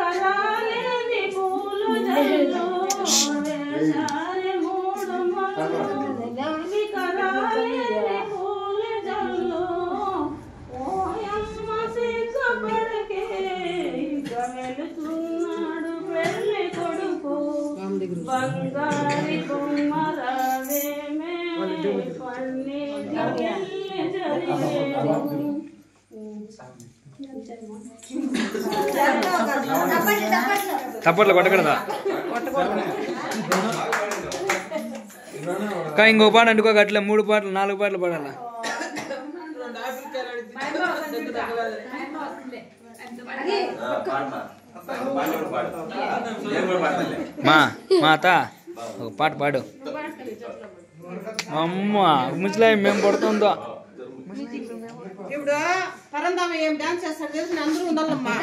కరాలేని పూలు జల్లు వేశారే మూడు మాటలు కరాలేని పూలు జల్లు ఓయమ్మ సిగ్గపడకే ఇక వెళుతున్నాడు పెళ్లి కొడుకు బంగారి బొమ్మరావేమే పన్నీటి జరిగేది తప్పట్లు కొట్టకూడదా ఇంకో పాట అంటుకోక అట్లా 3 పాటలు 4 పాటలు పాడాలా మాత ఒక పాట పాడు అమ్మ ముసలా మేము పడుతుందో ఇప్పుడు పరందామ ఏం డాన్స్ చేస్తాడు తెలిసి అందరూ ఉండాలమ్మా